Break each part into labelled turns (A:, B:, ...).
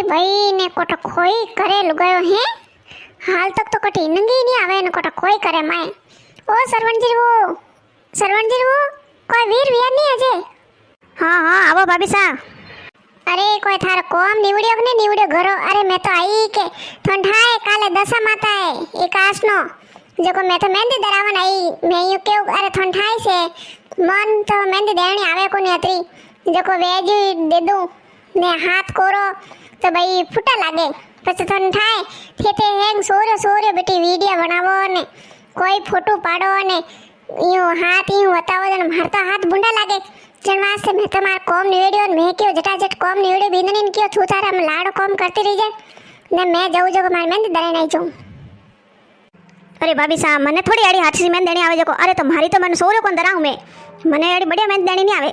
A: भाई ने कोट खोई करे लुगायो है हाल तक तो कटी नंगी नहीं आवे ने कोट खोई करे माए ओ सरवण जी वो कोई वीर विया नहीं अजे
B: हाँ हाँ आवो भाभी सा
A: अरे कोई थार कोम निवड़ियो ने निवड़ियो घरो अरे मैं तो आई के ठंडाए काले दशा माता है एकाश नो जको मैं तो मेहंदी दरावन आई मैं यू के अरे ठंडाई से मन तो मेहंदी देणी आवे को नहीं अतरी जको वेजी दे दूं ने हाथ कोरो तो भाई फूटा लागे પછી તને થાય તે હેંગ સોરે બેટી વિડિયો બનાવો ને કોઈ ફોટો પાડો ને યો હાથ યું બતાવો ને મારતા હાથ બુંડા લાગે જણ વાસ્તે મેં તમાર કોમ નિવેડ્યો ને મેં કયો જટાજટ કોમ નિવેડ્યો બિંદની કયો છું તારા લાડો કોમ કરતી રહી જાય ને મેં જવું જો મારી મેંદી દરે નહીં જાઉં
B: अरे भाभी सा मने थोड़ी अड़ी हाथ से मेहंदी देनी आवे जको अरे तो मारी तो मन सोरो कोन दराऊं मैं मने अड़ी बढ़िया मेहंदी देनी नहीं आवे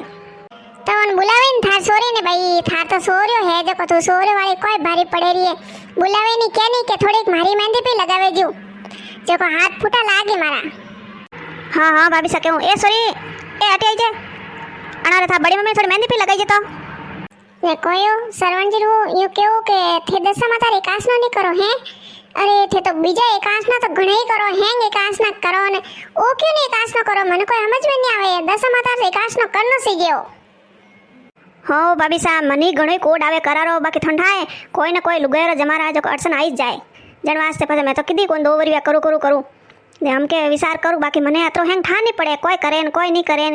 A: तवन बुलावे ने थार सोरी ने भाई थार तो सोरियो है जको तू सोरे वाली कोई भारी पड़े रही है बुलावे नहीं के नहीं के थोड़ी मारी मेहंदी पे लगावे जो जको हाथ फूटा लागे मारा
B: हाँ हाँ भाभी सा कहूं ए सॉरी ए हटी आई जे अनारे था बड़ी मम्मी थोड़ी मेहंदी पे लगाई जे तो
A: ने कोयो सरवण जी रू यू केवो के थे दशा माता एकाश नो नहीं करो है अरे थे तो बीजा एकाश ना तो घणे ही करो हैंग एकाश ना करो ने ओ क्यों नहीं एकाश नो करो मने कोई समझ में नहीं आवे दशा माता एकाश नो करनो सीजो
B: हो भाभी सा मनी घणो कोड आवे करारो बाकी ठंडाए कोई न कोई लुगायरो जमारा जो अड़चन आई जाए जण वास्ते પછી मैं तो कीधी कोन दो वरी करू ने हमके विचार करू बाकी मने अतरो हैंग ठा नहीं पड़े कोई करे न कोई नहीं करे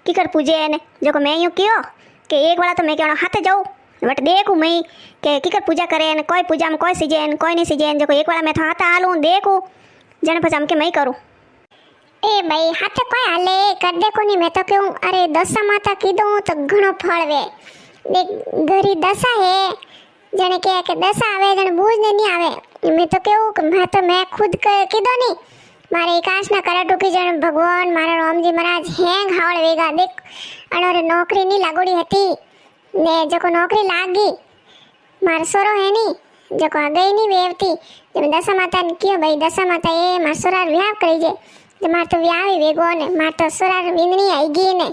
B: कीकर पूजे ने जो मैं यूं कियो के एक वाला तो मैं केवण हाथे जाऊं बट देखू मैं के कीकर पूजा करे न कोई पूजा में कोई सीजे न कोई नहीं सीजे जो एक वाला मैं तो हाथ हालू देखू जण પછી हमके मैं करू
A: ए भाई हाथे कोई हाले कर दे कोनी मैं तो कहूं अरे दशा माता कीधो तो घणो फळवे देख घरी दशा है जने के दशा आवे जने बूझ नहीं आवे मैं तो कहूं कि मैं खुद कीधो नहीं मारे एकाश ना करा टूकी जण भगवान मारा रामजी महाराज हेंग हावळ वेगा देख अनोरे नौकरी नहीं लागोड़ी हती ने जको नौकरी लागी मार सोरो है नी जको आ गई नहीं वेवती जब दशा माता ने कियो भाई दशा माता ए मार सोरा विवाह करी जे मार तो व्यावी वेगो ने मार तो सोरा विंदनी आई गई ने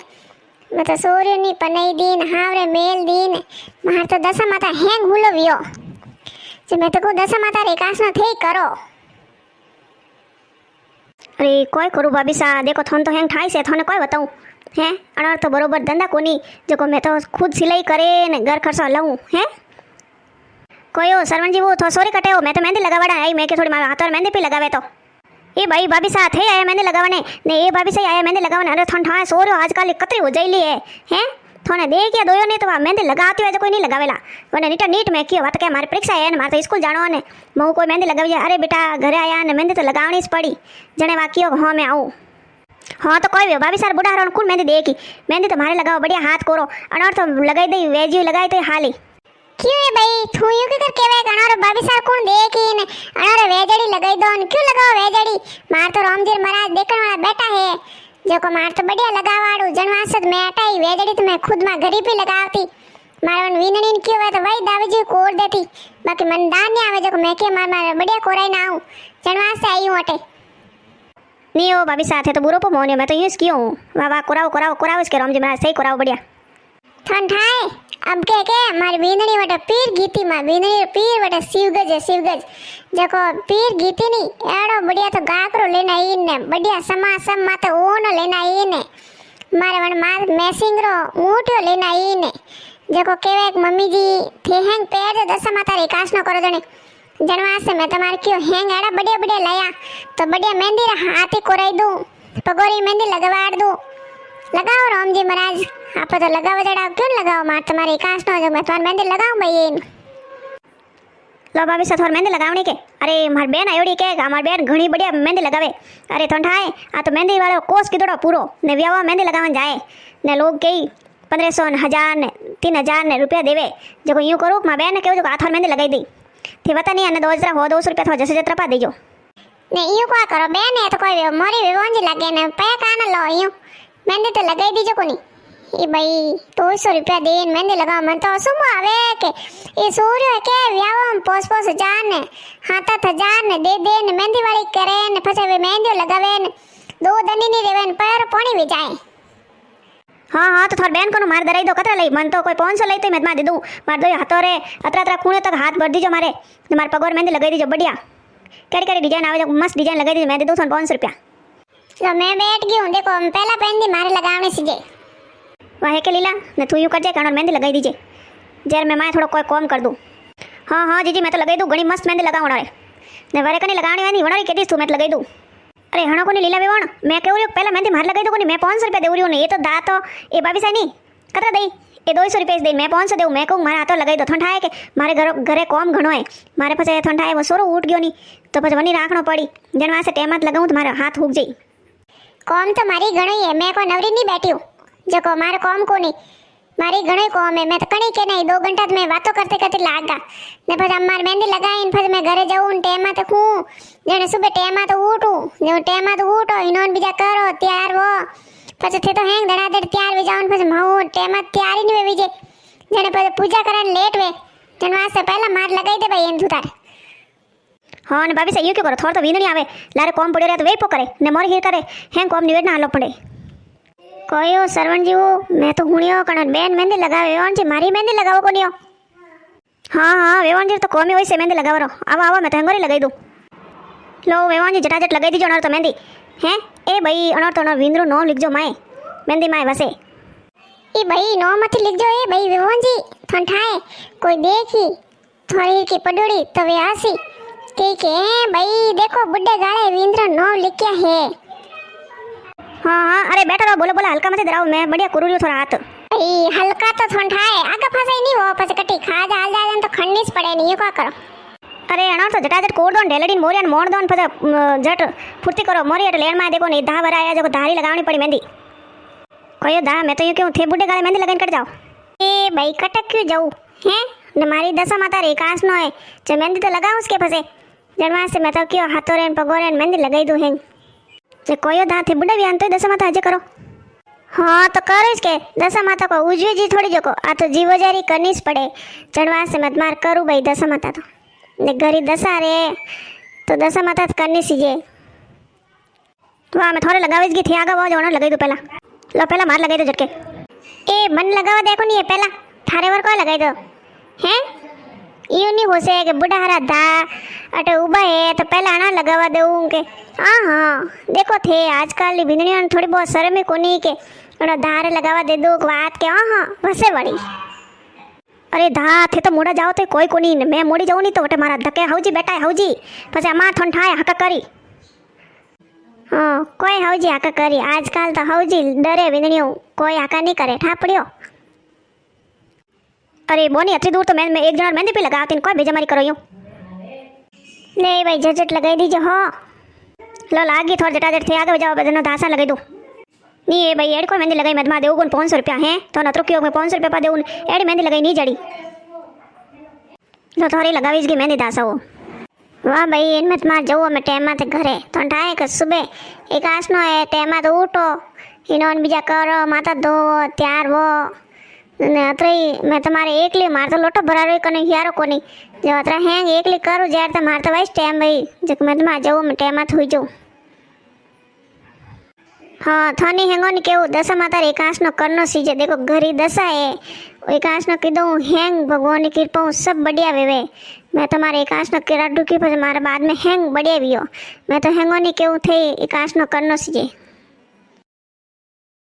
A: मैं तो सोरियो नी पनई दीन हावरे मेल दीन मार तो दशा माता हेंग हुलो वियो जे मैं तो को दशा माता एकाश न थई करो
B: अरे कोई करू भाभी सा देखो थोन तो हैंग ठाई से थोने कोई बताऊं हैं अनार तो बरोबर धंधा कोनी जो मैं तो खुद सिलाई करे ने घर खर्चो लऊं हैं कोई ओ सरवण जी वो तो सोरी कटे हो मैं तो मेहंदी लगावाड़ा आई मैं के थोड़ी मारा हाथ और मेहंदी पे लगावे तो ए भाई भाभी साथ है आया मेहंदी लगावने ने ए भाभी से आया मेहंदी लगावने अरे थोन ठा सोरो आजकल कतरी हो जाइली है हैं थोने देख या दोयो ने तो मेहंदी लगाती है जो कोई नहीं लगावेला वने नीट नीट में कियो बात के मारी परीक्षा है ने मारे तो स्कूल जानो ने मऊ कोई मेहंदी लगावी जाए अरे बेटा घरे आया ने मेहंदी तो लगावनी ज पड़ी जने वा कियो हां मैं आऊं हाँ तो कोई भाभी सार बुढ़ा रो कौन मेहंदी देखी मेहंदी तो मारे लगाओ बढ़िया हाथ कोरो अनार तो लगाई दई वेजी लगाई तो हाली
A: क्यों है भाई तू यू के कर केवे अनार भाभी सार कौन देखी ने अनार वेजड़ी लगाई दो क्यों लगाओ वेजड़ी मार तो रामजी महाराज देखण वाला बेटा है जो को मार तो बढ़िया लगावाड़ू जनवासद में हटाई वेजड़ी तो मैं खुद में घरी पे लगावती मारवन विननी ने क्यों है तो भाई दावीजी कोर देती बाकी मन दान नहीं आवे जो मैं के मार बढ़िया कोराई ना आऊं जनवास से आई हूं अटे
B: नहीं हो भाभी साथ है तो बुरो पो मोनियो मैं तो यूज क्यों वाह वाह कोराओ इसके रामजी महाराज सही कोराओ बढ़िया
A: ठंडाए अब के मारी बींदनी वटे पीर गीती मा बींदनी पीर वटे शिवगज जको पीर गीती नी एड़ो बढ़िया तो गाकरो लेना आई ने बढ़िया समासम माते ओनो लेना आई ने मारे वन मार मैसिंगरो ऊंटियो लेना आई ने जको केवे मम्मी जी थे हैंग पैर दशा माता रे काश न करो जने जनवास से मैं तुम्हारे क्यों हैंग एड़ा बढ़िया बढ़िया लाया तो बढ़िया मेहंदी हाथी कोराई दूं पगोरी मेहंदी लगवाड़ दूं लगाओ रामजी महाराज आप तो लगाओ जड़ा क्यों लगाओ मार तुम्हारे काश न जो मैं तुम्हारी मेहंदी लगाऊं भाई
B: लो भाभी साथ और मेहंदी लगावनी के अरे मार बेन आयोड़ी के हमार बेन घणी बढ़िया मेहंदी लगावे अरे ठंडाए आ तो मेहंदी वालो कोर्स कीधोड़ो पूरो ने व्यावा मेहंदी लगावन जाए ने लोग कई 1500 ने 1000 ने 3000 ने रुपया देवे जो यूं करू मार बेन ने केव जो हाथ और मेहंदी लगाई दी थी पता नहीं अने 200 रुपया थो जैसे जत्रा पा देजो
A: ने यूं को करो बेन है तो कोई मोरी विवोंजी लगे ने पे कान लो यूं मेहंदी तो लगाई दीजो कोनी ये भाई 200 रुपया देन मेहंदी लगाओ मन तो सुम आवे के ये सूर्य के व्यावम पोस हजार ने हाथ हजार ने दे ने मेहंदी वाली करे ने फसे वे मेहंदी लगावे ने दो दनी नहीं रेवे पैर पानी भी जाए
B: हाँ हाँ तो थोड़ा बहन को मार दराई दो कतरा लई मन तो कोई 500 लई तो मैं मार दे दूँ मार दो हाथों रे अतरा अतरा खूणे तक हाथ भर दीजो मारे ने मारे पगोर मेहंदी लगाई दीजो बढ़िया कड़ी कड़ी डिजाइन आवे जो मस्त डिजाइन लगाई दीजिए मैं दे दूँ 500 रुपया
A: लो मैं बैठ गई हूँ, देखो पहला मेहंदी मारे लगावनी सीजे।
B: वाहे के लीला ने तू यूँ कर जाए कारण मेहंदी लगाई दीजिए जर मैं माए थोड़ा कोई कम कर दूँ हाँ हाँ जीजी मैं तो लगाई दूँ घनी मस्त मेहंदी लगावण है ने वरे कनी लगावणी वाली वणारी के दीस तू मैं तो लगाई दूँ अरे हणो कोनी लीला वेवण मैं कहूँ रही पहला मेहंदी मारे लगाई दो कोनी मैं 500 रुपया देव रही हूँ ये तो दा तो ए भाभी साहब नहीं कतरा दई ए 200 रुपया दई मैं 500 देव मैं कहूँ मारे हाथों लगाई दो ठंडा है कि मारे घरे कॉम घणो है मारे पास ठंडा है वो सोरो उठ गयो नहीं तो પછી વની રાખણો પડી જણ વાસે ટેમાં જ લગાવું તો મારા હાથ ઉગ જાય
A: कॉम तो मारी घणी है, मैं कोई नवरी नहीं बैठी हूँ जको मारे कॉम को नहीं मारी घणी कॉम है। मैं तो कणी के नहीं 2 घंटा तो मैं बातों करते करते लागा ने फिर अम्मार मेहंदी लगाई फिर मैं घरे जाऊँ टेमा तो खूँ जने सुबह टेमा तो उठूँ जो टेमा तो उठो इन्होंने बीजा करो तैयार वो પછી थे तो हैंग धड़ाधड़ तैयार वे जाऊँ फिर माँ टेमा तैयार ही नहीं वे विजे जने फिर पूजा करने लेट वे जन वास्ते पहला मार लगाई दे भाई इन तुतार
B: हाँ ने भाभी से यूँ क्यों करो थोड़ा तो वींदणी आवे लारे कॉम पड़े रहे तो वे पो करे ने मोर हीर करे हैंग कॉम निवेद ना हालो पड़े कोयो सरवण जी वो मैं तो हुणियो कण बेन मेहंदी लगावे वेवण जी मारी मेहंदी लगावो कोनियो हाँ हाँ वेवण जी तो कॉमी होई से मेहंदी लगावरो आवा आवा मैं तो हंगोरी लगाई दूँ लो वेवण जी झटाझट लगाई दीजो अनर तो मेहंदी हैं ए भाई अनर तो अनर विंद्रो नो लिखजो माए मेहंदी माए वसे
A: ई भाई नो मत लिख जो ए भाई विवोन जी ठंठाए कोई देखी थोड़ी की पडोड़ी तो वे आसी के भाई देखो बुड्ढे गाड़े विंद्र नो लिखया है।
B: हाँ हाँ अरे बैठो रहो बोलो बोलो हल्का मत डराओ मैं बढ़िया कुरू थोड़ा हाथ
A: भाई हल्का तो ठंठाए आगे फसाई नहीं वो पछ कटी खा जा हाल जा तो खंडीस पड़े नहीं ये क्या करो
B: अरे अनर तो झटाझट कोड़ दो ढेलड़ी मोरिया मोड़ दो फिर झट फुर्ती करो मोरिया लेण में देखो नहीं धा भरा आया जो धारी लगावनी पड़ी मेहंदी कोई दा मैं तो यूँ क्यों थे बुढ़े गाले मेहंदी लगाने कट जाओ ए भाई कटक क्यों जाऊँ हैं न मारी दशा माता रे काश नो है जो मेहंदी तो लगाऊँ उसके फसे जनवा से मैं तो क्यों हाथों रेन पगोरे मेहंदी लगाई दूँ हैं जो कोई दा थे बुढ़ा भी आनते दशा माता अजय करो हाँ तो करो इसके दशा माता को उजवी जी थोड़ी जो को आ तो जीवोजारी करनी पड़े चढ़वा से मत मार करूँ भाई दशा माता तो ने गरी दशा रे तो दशा माता करनी सीजे वाह मैं थोड़े लगावी गई थी आगे वो जो लगाई दो पहला लो पहला मार लगाई दो झटके ए मन लगावा देखो नहीं है पहला थारे वर को लगाई दो हैं यूँ नहीं हो से कि बुढ़ा हरा दा अटे उबा है तो पहला आना लगावा दूँ के हाँ हाँ देखो थे आजकल बिंदनियों थोड़ी बहुत शर्म ही कोनी के धारे लगावा दे दो बात के हाँ हाँ वैसे बड़ी अरे धा थे तो मोड़ा जाओ तो कोई कोनी मैं मोड़ी जाऊँ नहीं तो वटे मारा धके हाउजी बेटा हाउजी पछे अमार थन ठाए हका करी हाँ कोई हाउजी हका करी आजकल तो हाउजी डरे बिंदनियों कोई हका नहीं करे ठापड़ियो अरे बोनी अतरी दूर तो मैं एक जन मेहंदी पे लगाती कोई बेजमारी करो यूँ नहीं भाई झटझट लगाई दीजिए हाँ लो लागी थोड़ा झटाझट थे आगे जाओ बदनो धासा लगाई दो नहीं है भाई एड को मेहंदी लगाई मत मा देव 500 रुपया है तो नतरो क्यों मैं 500 रुपया पा देव एड मेहंदी लगाई नहीं जड़ी तो थोड़ी लगावीस की मेहंदी धासा हो वाह भाई इन मत मार जाओ मैं टेमा ते घरे तो ठाए कि सुबह एक आसनो है टेमा तो उठो इन्होंने बीजा करो माता धो त्यार वो अतरी मैं तुम्हारे एकली मार तो लोटो भरा रही कने यारो कोनी जो अतरा हैंग एकली करूँ जार तो मार तो वाइस टाइम भाई जब मैं तुम्हारा जाऊँ मैं टेमा हुई जाऊँ हाँ थानी हैंगो नहीं केव दशा माता एकांश नो करनो सीजे देखो घरी दशा है एकांश नो कीधो हैंग भगवान की कृपा सब बढ़िया वेवे मैं तुम्हारे एकांश नो केरा डुकी पर मारा बाद में हैंग बढ़िया भी हो मैं तो हैंगो नहीं केव थे एकांश नो करनो सीजे।